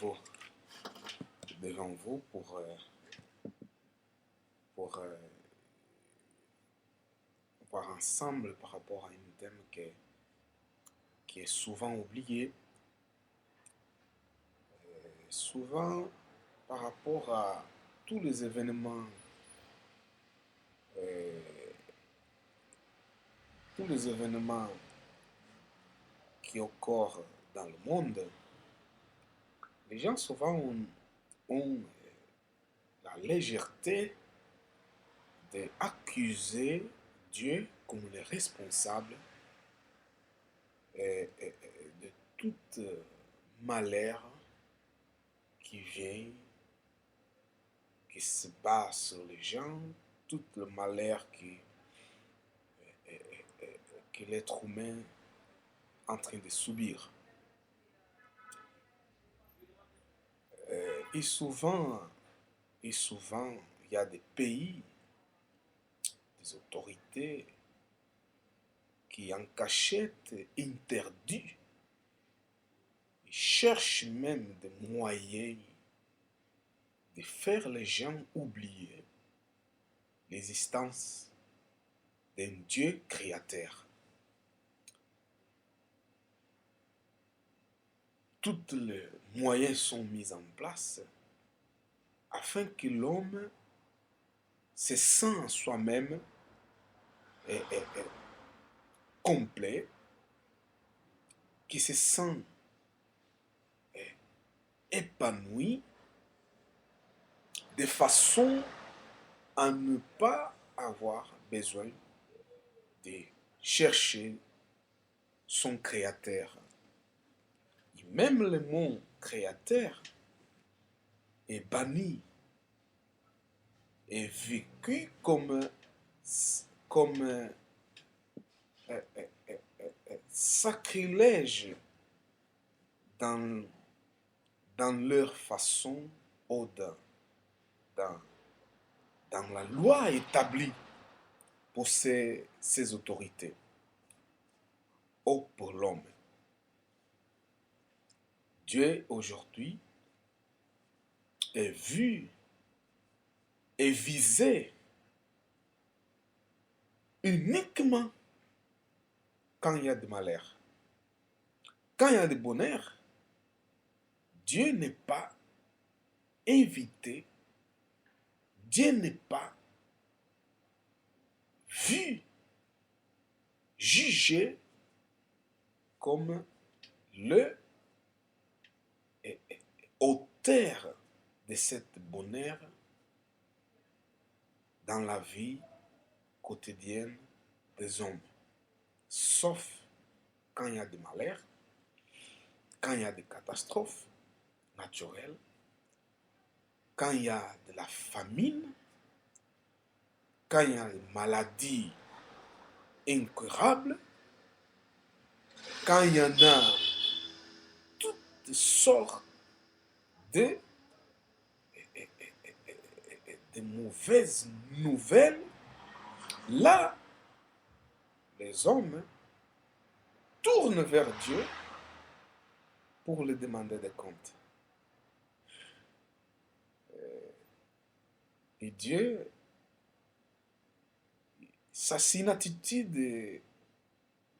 nouveau devant vous pour voir ensemble par rapport à un thème qui est souvent oublié, souvent par rapport à tous les événements, euh, tous les événements qui occurrent dans le monde. Les gens souvent ont la légèreté d'accuser Dieu comme le responsable de toute malheur qui vient, qui se bat sur les gens, tout le malheur que l'être humain est en train de subir. Et souvent, il y a des pays, des autorités qui en cachette interdit, ils cherchent même des moyens de faire les gens oublier l'existence d'un Dieu créateur. Tous les moyens sont mis en place afin que l'homme se sente soi-même complet, qui se sent épanoui de façon à ne pas avoir besoin de chercher son créateur. Et même le mot créateur est banni, est vécu comme sacrilège dans leur façon ou dans la loi établie pour ces autorités ou pour l'homme. Dieu aujourd'hui est vu et visé uniquement quand il y a de malheur. Quand il y a de bonheur, Dieu n'est pas invité, Dieu n'est pas vu, jugé comme le auteur de cette bonheur dans la vie quotidienne des hommes. Sauf quand il y a des malheurs, quand il y a des catastrophes naturelles, quand il y a de la famine, quand il y a des maladies incurables, quand il y en a toutes sortes de mauvaises nouvelles, là, les hommes tournent vers Dieu pour lui demander des comptes. Et Dieu, ça c'est une attitude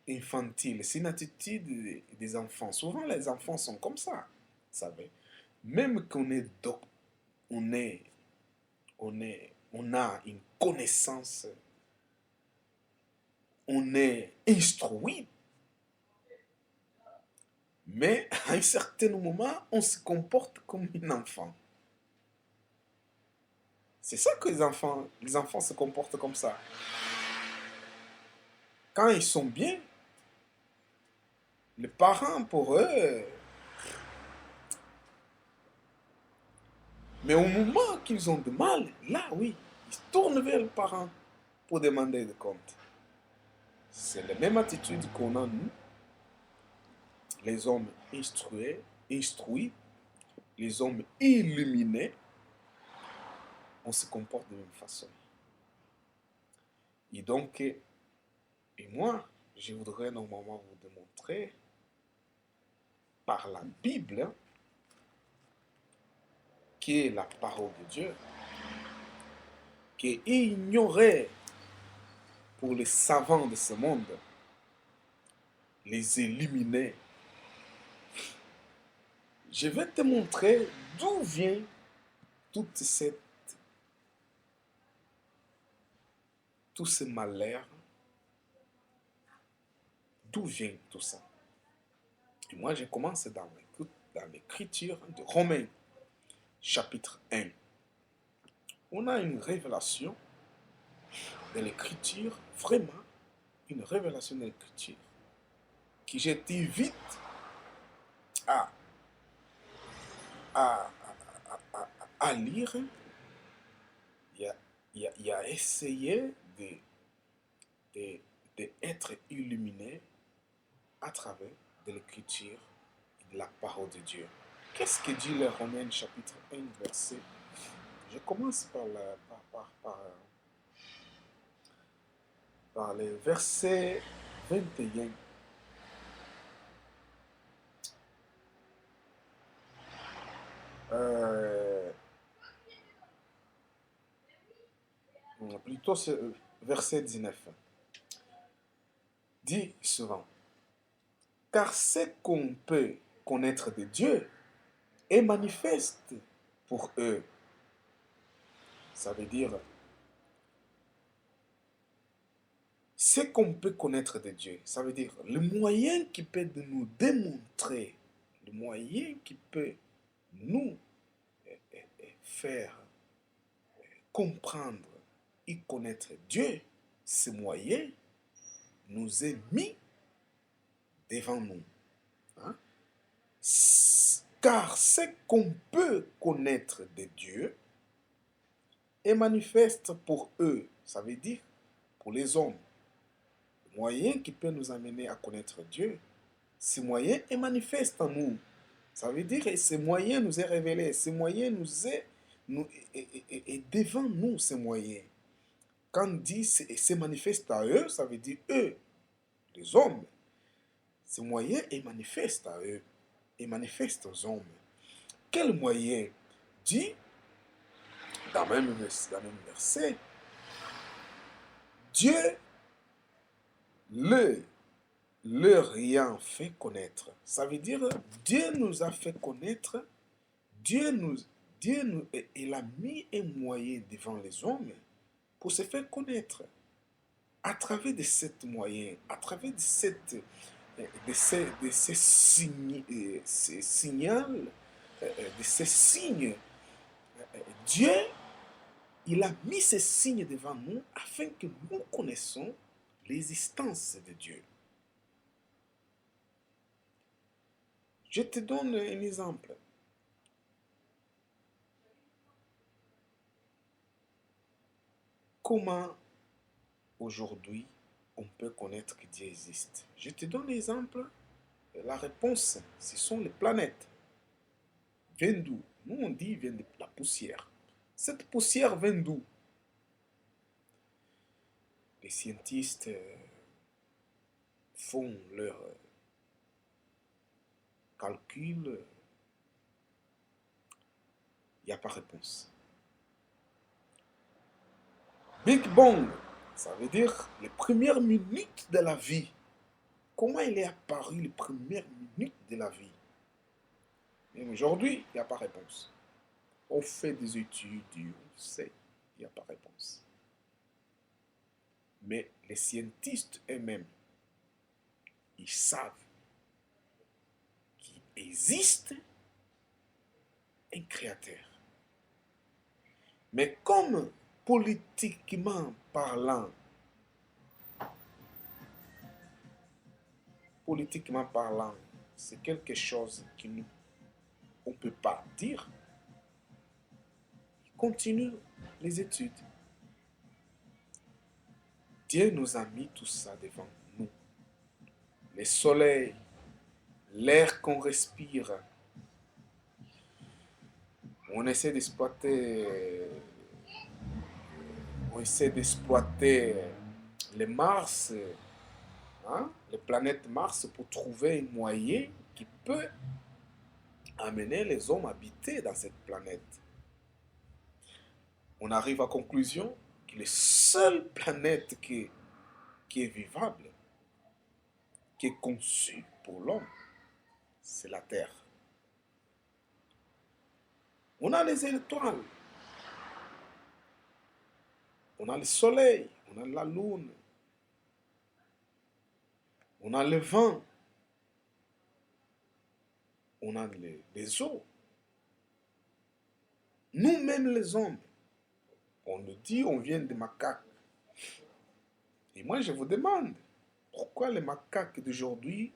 infantile, c'est une attitude des enfants. Souvent les enfants sont comme ça, vous savez. Même qu'on est on a une connaissance, on est instruit, mais à un certain moment, on se comporte comme un enfant. C'est ça que les enfants se comportent comme ça. Quand ils sont bien, les parents pour eux, mais au moment qu'ils ont de mal, là oui, ils tournent vers les parents pour demander des comptes. C'est la même attitude qu'on a nous, les hommes instruits, les hommes illuminés, on se comporte de la même façon. Et donc, et moi, je voudrais normalement vous démontrer par la Bible qui est la parole de Dieu, qui est ignorée pour les savants de ce monde, les illuminés. Je vais te montrer d'où vient toute tout ce malheur, d'où vient tout ça. Et moi, je commence dans l'écriture de Romains, chapitre 1. On a une révélation de l'écriture, vraiment une révélation de l'écriture, qui je t'invite à, à, à lire et à essayer d'être illuminé à travers de l'écriture et de la parole de Dieu. Qu'est-ce que dit le Romains chapitre 1, verset? Je commence par le verset 21. Plutôt verset 19. Dit souvent, car ce qu'on peut connaître de Dieu est manifeste pour eux. Ça veut dire, ce qu'on peut connaître de Dieu, ça veut dire le moyen qui peut nous démontrer, le moyen qui peut nous faire comprendre et connaître Dieu, ce moyen nous est mis devant nous. Hein? Car ce qu'on peut connaître de Dieu est manifeste pour eux. Ça veut dire pour les hommes. Le moyen qui peut nous amener à connaître Dieu, ce moyen est manifeste en nous. Ça veut dire que ce moyen nous est révélé, ce moyen est devant nous, ce moyen. Quand on dit c'est manifeste à eux, ça veut dire eux, les hommes. Ce moyen est manifeste à eux, est manifeste aux hommes. Quel moyen? Dit dans le même verset, Dieu leur ayant fait connaître. Ça veut dire Dieu nous a fait connaître, il a mis un moyen devant les hommes pour se faire connaître. À travers de ce moyen, à travers de ces signes, de ces signes, Dieu, il a mis ces signes devant nous afin que nous connaissions l'existence de Dieu. Je te donne un exemple. Comment aujourd'hui on peut connaître que Dieu existe? Je te donne un exemple. La réponse, ce sont les planètes. Vient d'où? Nous on dit vient de la poussière. Cette poussière vient d'où? Les scientifiques font leurs calculs. Il n'y a pas de réponse. Big Bang, ça veut dire les premières minutes de la vie. Comment il est apparu les premières minutes de la vie? Mais aujourd'hui, il n'y a pas de réponse. On fait des études, on sait, il n'y a pas de réponse. Mais les scientifiques eux-mêmes, ils savent qu'il existe un créateur. Mais comme politiquement parlant, c'est quelque chose qu'on ne peut pas dire, ils continuent les études. Dieu nous a mis tout ça devant nous. Le soleil, l'air qu'on respire. On essaie d'exploiter les Mars, les planètes Mars pour trouver un moyen qui peut amener les hommes à habiter dans cette planète. on arrive à la conclusion que la seule planète qui est vivable, qui est conçue pour l'homme, c'est la Terre. On a les étoiles, on a le soleil, on a la lune, on a le vent, on a les eaux. Nous-mêmes les hommes, on nous dit on vient des macaques. Et moi je vous demande, pourquoi les macaques d'aujourd'hui,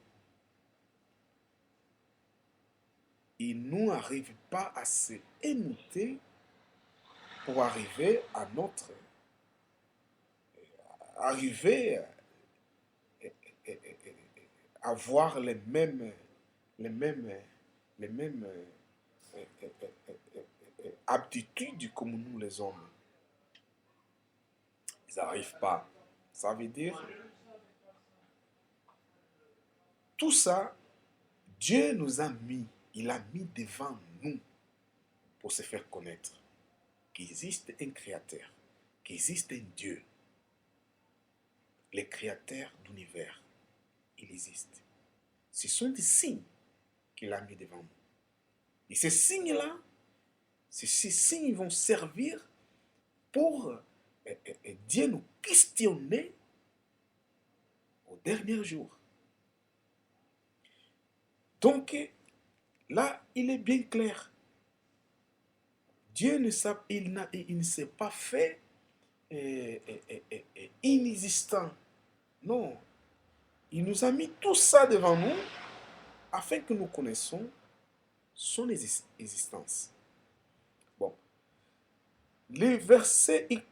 ils n'arrivent pas à se émouter pour arriver à notre... arriver à avoir les mêmes, les mêmes aptitudes comme nous les hommes. Ils n'arrivent pas. Ça veut dire, tout ça, Dieu nous a mis, il a mis devant nous pour se faire connaître qu'il existe un créateur, qu'il existe un Dieu, le créateur d'univers. Il existe. Ce sont des signes qu'il a mis devant nous. Et ces signes-là, ces signes vont servir pour Dieu nous questionner au dernier jour. Donc, là, il est bien clair. Dieu ne s'est pas fait inexistant. Non. Il nous a mis tout ça devant nous afin que nous connaissions son existence. Bon. Le verset, il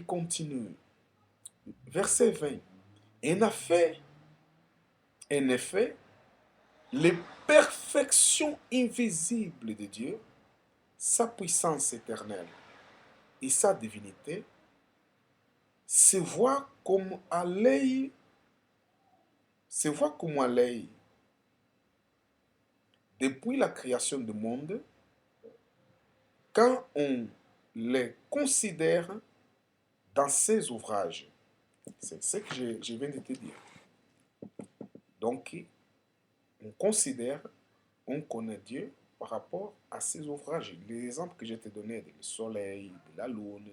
continue. Verset 20. En effet, les perfections invisibles de Dieu, sa puissance éternelle et sa divinité, se voient comme à l'œil, depuis la création du monde, quand on les considère dans ses ouvrages. C'est ce que je viens de te dire. Donc, on considère, on connaît Dieu par rapport à ses ouvrages. Les exemples que je t'ai donnés, du soleil, de la lune,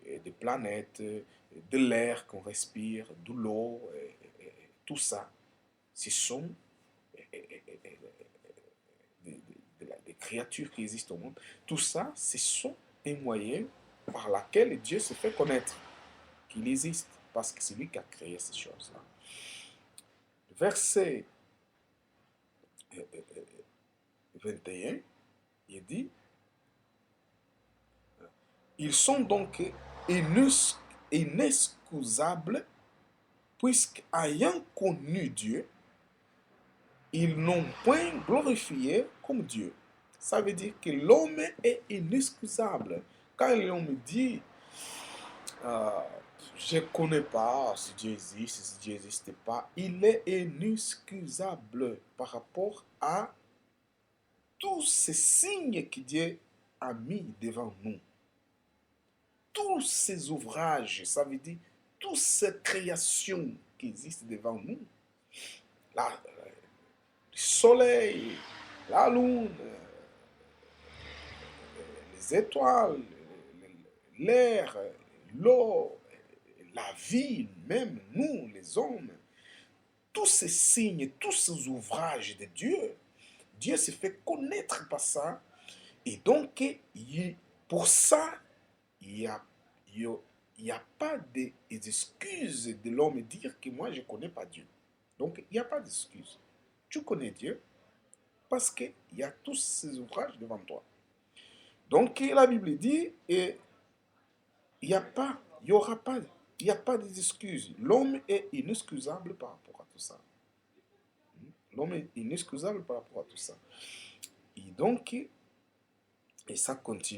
des planètes, de l'air qu'on respire, de l'eau, tout ça, ce sont des créatures qui existent au monde. Tout ça, ce sont un moyen par lequel Dieu se fait connaître qu'il existe, parce que c'est lui qui a créé ces choses-là. Verset 21, il dit, ils sont donc inexcusables, puisqu'ayant connu Dieu, ils n'ont point glorifié comme Dieu. Ça veut dire que l'homme est inexcusable. Quand l'homme dit, je ne connais pas si Dieu existe, si Dieu n'existe pas, il est inexcusable par rapport à tous ces signes que Dieu a mis devant nous. Tous ces ouvrages, ça veut dire toutes ces créations qui existent devant nous. Le soleil, la lune, les étoiles, l'air, l'eau, la vie, même nous, les hommes, tous ces signes, tous ces ouvrages de Dieu, Dieu se fait connaître par ça. Et donc, pour ça, il n'y a pas d'excuse de l'homme dire que moi, je ne connais pas Dieu. Donc, il n'y a pas d'excuse. Tu connais Dieu parce qu'il y a tous ces ouvrages devant toi. Donc, la Bible dit, il n'y aura pas d'excuse. L'homme est inexcusable par rapport à tout ça. L'homme est inexcusable par rapport à tout ça. Et donc, et ça continue.